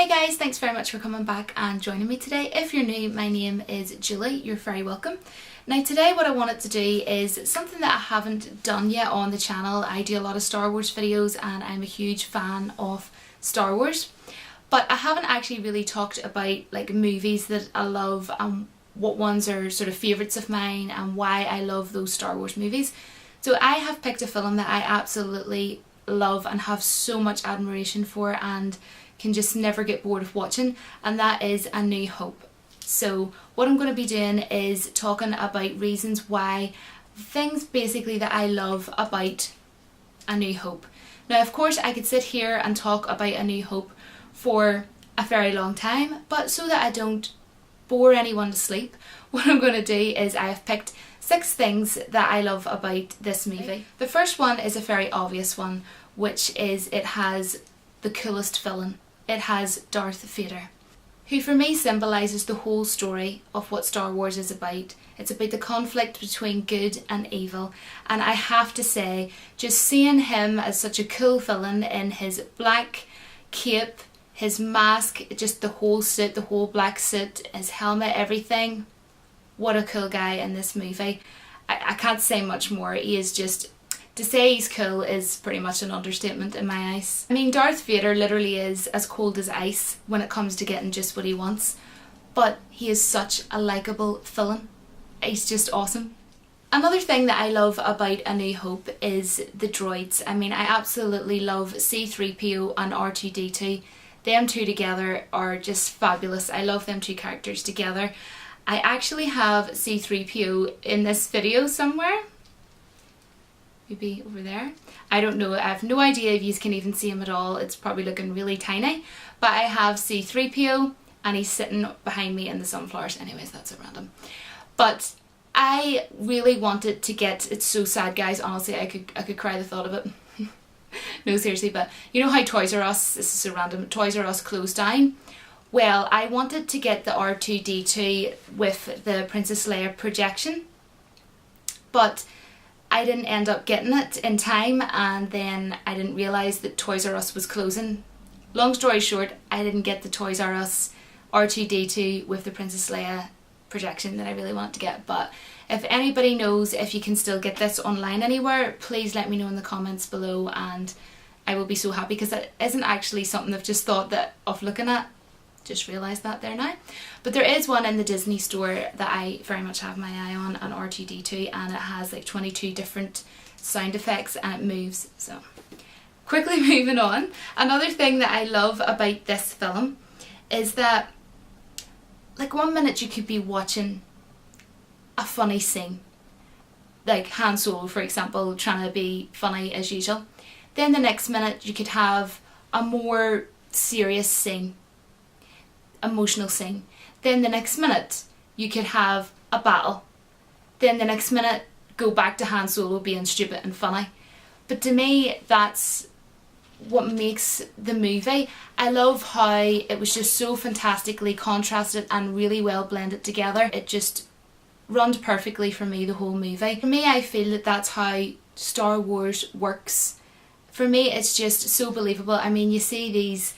Hey guys, thanks very much for coming back and joining me today. If you're new, my name is Julie. You're very welcome. Now today what I wanted to do is something that I haven't done yet on the channel. I do a lot of Star Wars videos and I'm a huge fan of Star Wars. But I haven't actually really talked about like movies that I love and what ones are sort of favourites of mine and why I love those Star Wars movies. So I have picked a film that I absolutely love and have so much admiration for and can just never get bored of watching, and that is A New Hope. So what I'm going to be doing is talking about reasons why, things basically that I love about A New Hope. Now of course I could sit here and talk about A New Hope for a very long time, but so that I don't bore anyone to sleep, what I'm going to do is I have picked 6 things that I love about this movie. The first one is a very obvious one, which is it has the coolest villain. It has Darth Vader, who for me symbolises the whole story of what Star Wars is about. It's about the conflict between good and evil, and I have to say, just seeing him as such a cool villain in his black cape, his mask, just the whole suit, the whole black suit, his helmet, everything, what a cool guy in this movie. I can't say much more. He is just, to say he's cool is pretty much an understatement in my eyes. I mean, Darth Vader literally is as cold as ice when it comes to getting just what he wants, but he is such a likeable villain. He's just awesome. Another thing that I love about A New Hope is the droids. I mean, I absolutely love C-3PO and R2-D2. Them two together are just fabulous. I love them two characters together. I actually have C-3PO in this video somewhere. Maybe over there. I don't know. I have no idea if you can even see him at all. It's probably looking really tiny. But I have C-3PO and he's sitting behind me in the sunflowers. Anyways, that's at random. But I really wanted to get, it's so sad guys, honestly I could cry the thought of it. No, seriously, but you know how Toys R Us, this is so random, Toys R Us closed down? Well, I wanted to get the R2-D2 with the Princess Leia projection, but I didn't end up getting it in time, and then I didn't realise that Toys R Us was closing. Long story short, I didn't get the Toys R Us R2-D2 with the Princess Leia projection that I really wanted to get. But if anybody knows if you can still get this online anywhere, please let me know in the comments below and I will be so happy, because that isn't actually something I've just thought of looking at. Just realised that there now. But there is one in the Disney store that I very much have my eye on, an R2-D2, and it has like 22 different sound effects and it moves. So quickly moving on, another thing that I love about this film is that like one minute you could be watching a funny scene, like Han Solo for example trying to be funny as usual, then the next minute you could have a more serious scene, emotional scene. Then the next minute you could have a battle. Then the next minute go back to Han Solo being stupid and funny. But to me that's what makes the movie. I love how it was just so fantastically contrasted and really well blended together. It just runs perfectly for me, the whole movie. For me, I feel that that's how Star Wars works. For me it's just so believable. I mean, you see these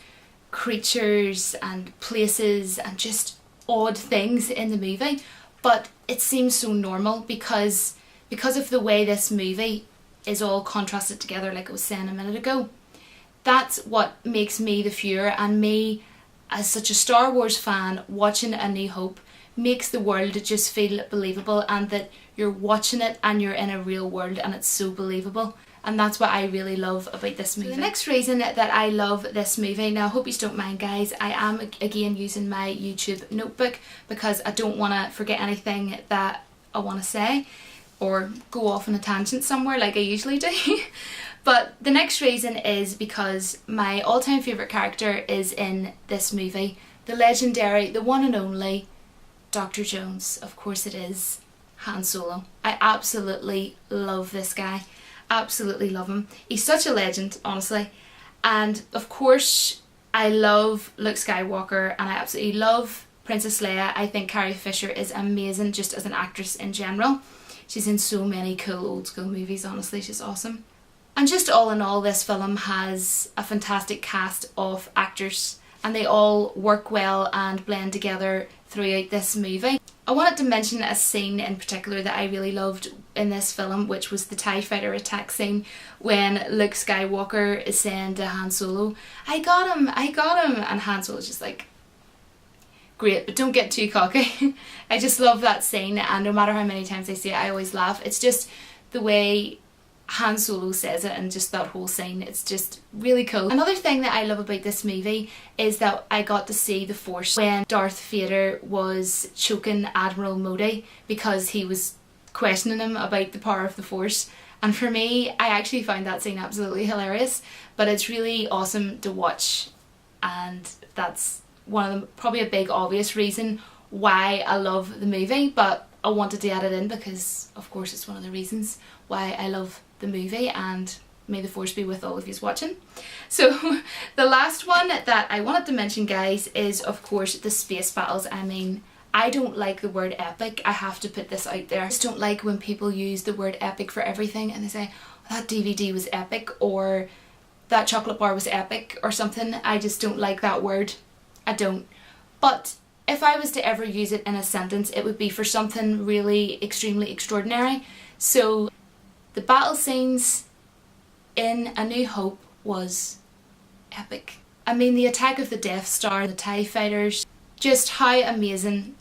creatures and places and just odd things in the movie, but it seems so normal because of the way this movie is all contrasted together, like I was saying a minute ago. That's what makes me the viewer, and me as such a Star Wars fan watching A New Hope makes the world just feel believable, and that you're watching it and you're in a real world and it's so believable. And that's what I really love about this movie. So the next reason that I love this movie, now I hope you don't mind guys, I am again using my YouTube notebook because I don't want to forget anything that I want to say or go off on a tangent somewhere like I usually do. But the next reason is because my all-time favourite character is in this movie, the legendary, the one and only Dr. Jones. Of course it is Han Solo. I absolutely love this guy. Absolutely love him. He's such a legend, honestly. And of course I love Luke Skywalker and I absolutely love Princess Leia. I think Carrie Fisher is amazing just as an actress in general. She's in so many cool old school movies, honestly, she's awesome. And just all in all, this film has a fantastic cast of actors and they all work well and blend together throughout this movie. I wanted to mention a scene in particular that I really loved in this film, which was the TIE fighter attack scene when Luke Skywalker is saying to Han Solo, I got him, and Han Solo's just like, great, but don't get too cocky. I just love that scene, and no matter how many times I see it, I always laugh. It's just the way Han Solo says it, and just that whole scene, it's just really cool. Another thing that I love about this movie is that I got to see the Force when Darth Vader was choking Admiral Modi because he was questioning him about the power of the Force. And for me, I actually found that scene absolutely hilarious, but it's really awesome to watch, and that's one of the, probably a big obvious reason why I love the movie, but I wanted to add it in because of course it's one of the reasons why I love the movie, and may the force be with all of you watching. So the last one that I wanted to mention, guys, is of course the space battles. I mean, I don't like the word epic. I have to put this out there. I just don't like when people use the word epic for everything and they say, oh, that DVD was epic, or that chocolate bar was epic or something. I just don't like that word. I don't. But if I was to ever use it in a sentence, it would be for something really extremely extraordinary. So the battle scenes in A New Hope was epic. I mean, the attack of the Death Star, the TIE fighters, just how amazing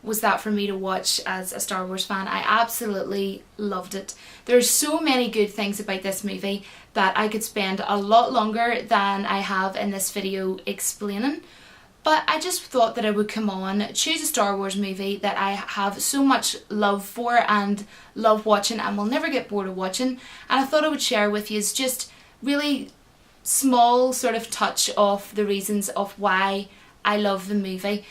was that for me to watch as a Star Wars fan. I absolutely loved it. There's so many good things about this movie that I could spend a lot longer than I have in this video explaining. But I just thought that I would come on, choose a Star Wars movie that I have so much love for and love watching and will never get bored of watching. And I thought I would share with you just really small sort of touch of the reasons of why I love the movie.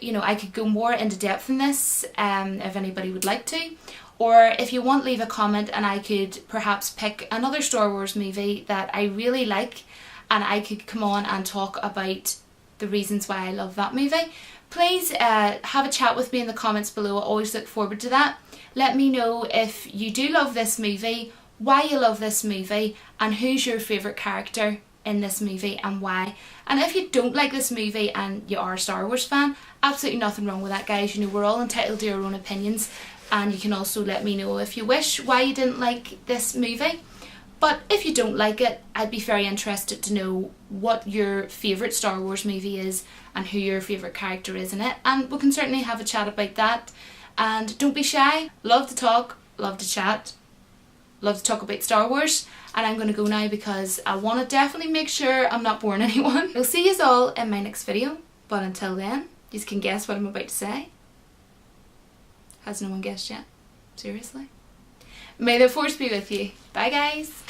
You know, I could go more into depth in this if anybody would like to. Or if you want, leave a comment and I could perhaps pick another Star Wars movie that I really like and I could come on and talk about the reasons why I love that movie. Please have a chat with me in the comments below. I always look forward to that. Let me know if you do love this movie, why you love this movie, and who's your favourite character in this movie and why. And if you don't like this movie and you are a Star Wars fan, absolutely nothing wrong with that, guys. You know, we're all entitled to our own opinions, and you can also let me know if you wish why you didn't like this movie. But if you don't like it, I'd be very interested to know what your favourite Star Wars movie is and who your favourite character is in it, and we can certainly have a chat about that. And don't be shy, love to talk, love to chat, love to talk about Star Wars. And I'm going to go now because I want to definitely make sure I'm not boring anyone. I'll see you all in my next video, but until then, you can guess what I'm about to say. Has no one guessed yet? Seriously? May the force be with you. Bye, guys.